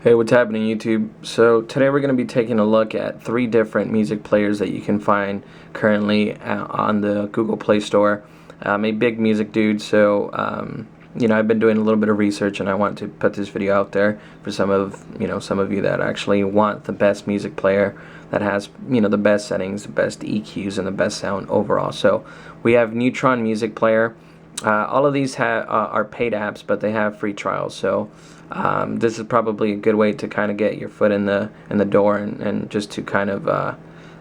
Hey, what's happening, YouTube? So today we're going to be taking a look at 3 different music players that you can find currently on the Google Play Store. I'm a big music dude, so I've been doing a little bit of research, and I want to put this video out there for some of you that actually want the best music player that has the best settings, the best EQs, and the best sound overall. So we have Neutron Music Player. All of these are paid apps, but they have free trials. So this is probably a good way to kind of get your foot in the door and just to kind of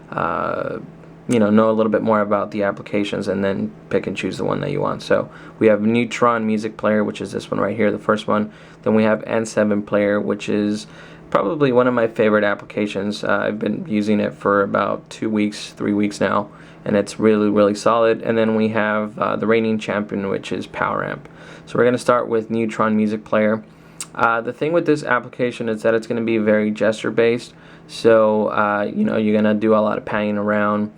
know a little bit more about the applications and then pick and choose the one that you want. So we have Neutron Music Player, which is this one right here, the first one. Then we have N7 Player, which is probably one of my favorite applications. I've been using it for about 2 weeks, 3 weeks now, and it's really solid. And then we have the reigning champion, which is PowerAmp. So we're going to start with Neutron Music Player. The thing with this application is that it's going to be very gesture based, so you're going to do a lot of panning around,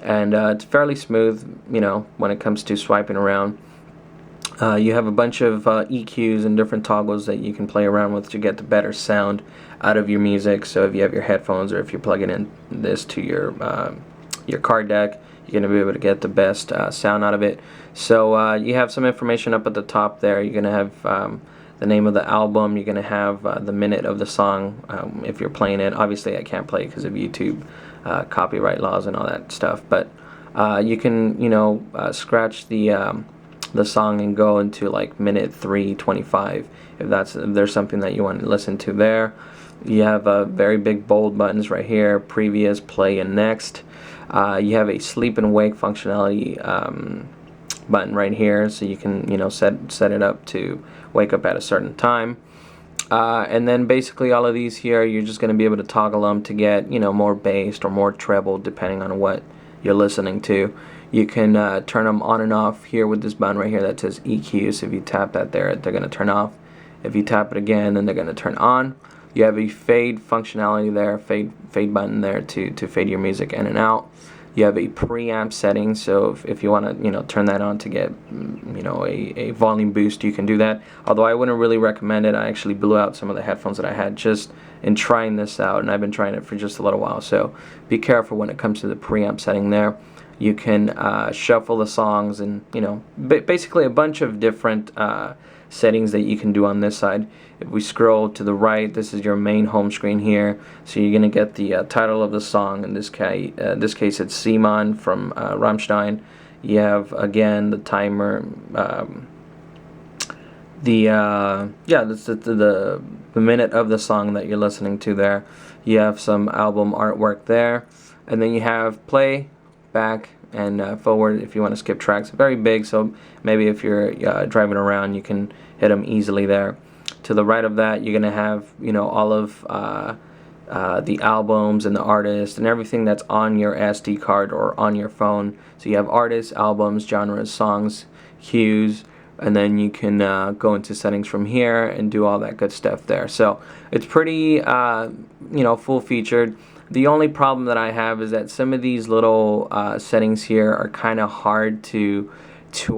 and it's fairly smooth when it comes to swiping around. You have a bunch of EQs and different toggles that you can play around with to get the better sound out of your music. So if you have your headphones, or if you're plugging in this to your card deck, you're going to be able to get the best sound out of it. So you have some information up at the top there. You're going to have the name of the album. You're going to have the minute of the song if you're playing it. Obviously I can't play because of YouTube copyright laws and all that stuff, but you can scratch the song and go into like minute 3:25 if there's something that you want to listen to there. You have very big bold buttons right here: previous, play, and next. You have a sleep and wake functionality button right here, so you can set it up to wake up at a certain time. And then basically all of these here, you're just going to be able to toggle them to get more bass or more treble depending on what you're listening to. You can turn them on and off here with this button right here that says EQ. So if you tap that there, they're going to turn off. If you tap it again, then they're going to turn on. You have a fade functionality there, fade button there to fade your music in and out. You have a preamp setting, so if you want to turn that on to get a volume boost, you can do that. Although I wouldn't really recommend it. I actually blew out some of the headphones that I had just in trying this out, and I've been trying it for just a little while. So be careful when it comes to the preamp setting there. You can shuffle the songs, and basically a bunch of different settings that you can do on this side. If we scroll to the right, this is your main home screen here. So you're gonna get the title of the song. In this case it's Simon from Rammstein. You have again the timer, that's the minute of the song that you're listening to there. You have some album artwork there, and then you have play, back, and forward if you want to skip tracks. Very big, so maybe if you're driving around, you can hit them easily there. To the right of that, you're gonna have all of the albums and the artists and everything that's on your SD card or on your phone. So you have artists, albums, genres, songs, cues, and then you can go into settings from here and do all that good stuff there. So it's pretty full featured. The only problem that I have is that some of these little settings here are kind of hard to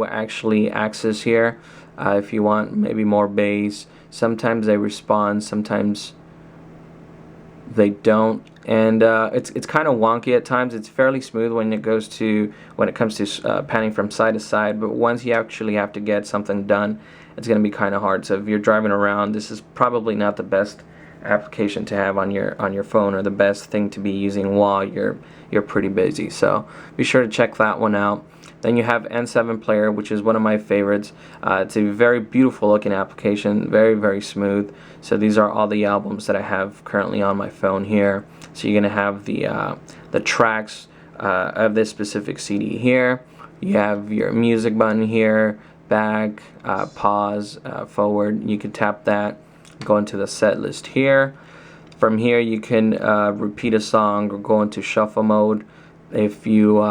actually access here. If you want maybe more bass, sometimes they respond, sometimes they don't, and it's kind of wonky at times. It's fairly smooth when it comes to panning from side to side, but once you actually have to get something done, it's going to be kind of hard. So if you're driving around, this is probably not the best application to have on your phone, or the best thing to be using while you're pretty busy. So be sure to check that one out. Then you have N7 Player, which is one of my favorites. It's a very beautiful looking application, very smooth. So these are all the albums that I have currently on my phone here. So you're gonna have the tracks of this specific CD here. You have your music button here, back, pause, forward. You can tap that, go into the set list here. From here you can repeat a song or go into shuffle mode. If you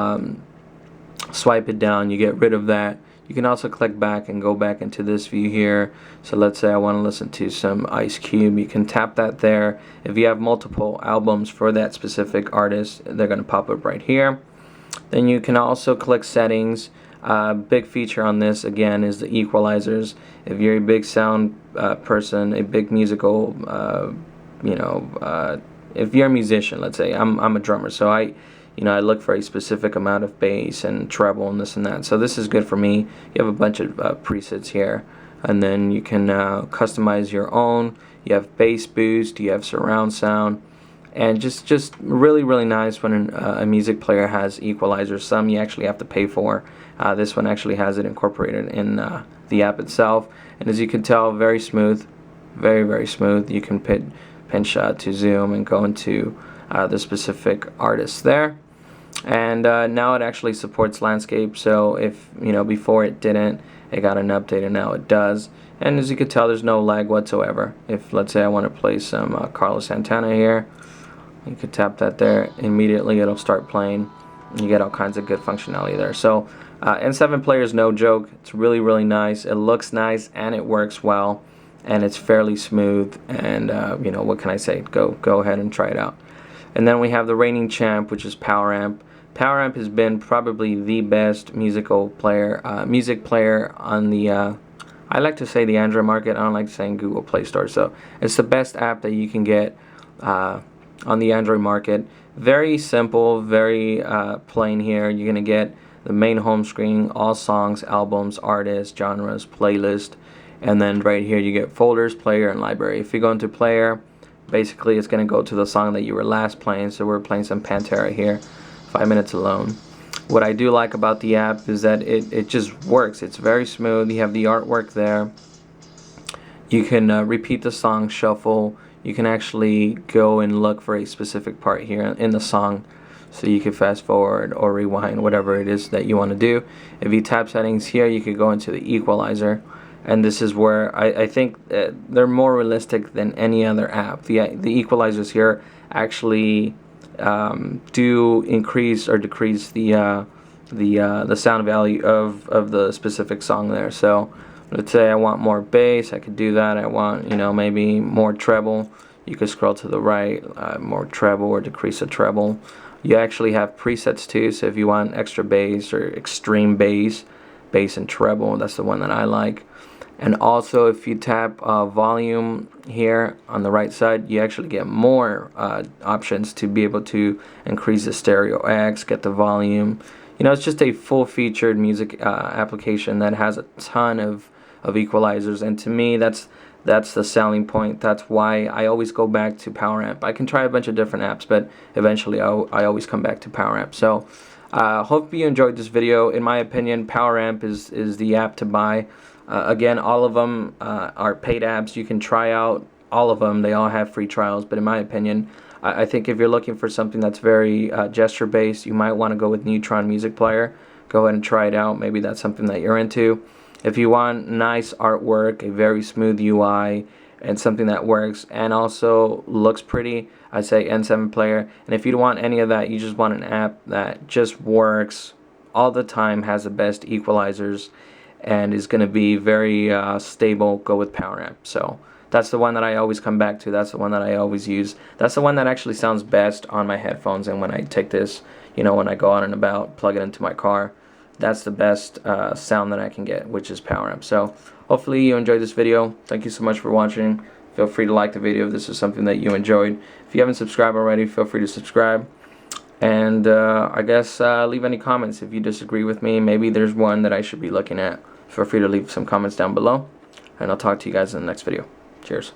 swipe it down, you get rid of that. You can also click back and go back into this view here. So let's say I want to listen to some Ice Cube. You can tap that there. If you have multiple albums for that specific artist, they're going to pop up right here. Then you can also click settings. Big feature on this again is the equalizers. If you're a big sound person, a big musical if you're a musician, let's say I'm a drummer, so I look for a specific amount of bass and treble and this and that. So this is good for me. You have a bunch of presets here, and then you can customize your own. You have bass boost, you have surround sound, and just really nice when a music player has equalizers. Some you actually have to pay for. This one actually has it incorporated in the app itself, and as you can tell, very smooth, very smooth. You can pinch to zoom and go into the specific artist there. And now it actually supports landscape, so if before it didn't, it got an update and now it does. And as you can tell, there's no lag whatsoever. If let's say I want to play some Carlos Santana here, you could tap that there, immediately it'll start playing. You get all kinds of good functionality there. So N7 Player is no joke. It's really nice. It looks nice and it works well, and it's fairly smooth, and what can I say, go ahead and try it out. And then we have the reigning champ, which is PowerAmp. PowerAmp has been probably the best music player on the I like to say the Android market. I don't like saying Google Play Store. So it's the best app that you can get on the Android market. Very simple, very plain here. You're gonna get the main home screen, all songs, albums, artists, genres, playlist, and then right here you get folders, player, and library. If you go into player, basically it's gonna go to the song that you were last playing. So we're playing some Pantera here, 5 Minutes Alone. What I do like about the app is that it just works. It's very smooth. You have the artwork there. You can repeat the song, shuffle. You can actually go and look for a specific part here in the song, so you can fast forward or rewind, whatever it is that you want to do. If you tap settings here, you could go into the equalizer, and this is where I think they're more realistic than any other app. The equalizers here actually do increase or decrease the sound value of the specific song there. So let's say I want more bass, I could do that. I want maybe more treble, you could scroll to the right, more treble, or decrease the treble. You actually have presets too, so if you want extra bass or extreme bass and treble, that's the one that I like. And also if you tap volume here on the right side, you actually get more options to be able to increase the stereo X, get the volume. It's just a full-featured music application that has a ton of equalizers, and to me that's the selling point. That's why I always go back to PowerAmp. I can try a bunch of different apps, but eventually I always come back to PowerAmp. So hope you enjoyed this video. In my opinion, PowerAmp is the app to buy. Again, all of them are paid apps. You can try out all of them. They all have free trials, but in my opinion, I think if you're looking for something that's very gesture based, you might want to go with Neutron Music Player. Go ahead and try it out. Maybe that's something that you're into. If you want nice artwork, a very smooth UI, and something that works and also looks pretty, I say N7 Player. And if you don't want any of that, you just want an app that just works all the time, has the best equalizers, and is going to be very stable, go with PowerAmp. So that's the one that I always come back to. That's the one that I always use. That's the one that actually sounds best on my headphones, and when I take this, when I go out and about, plug it into my car, that's the best sound that I can get, which is PowerAmp. So hopefully you enjoyed this video. Thank you so much for watching. Feel free to like the video if this is something that you enjoyed. If you haven't subscribed already, feel free to subscribe. And I guess leave any comments if you disagree with me. Maybe there's one that I should be looking at. Feel free to leave some comments down below, and I'll talk to you guys in the next video. Cheers.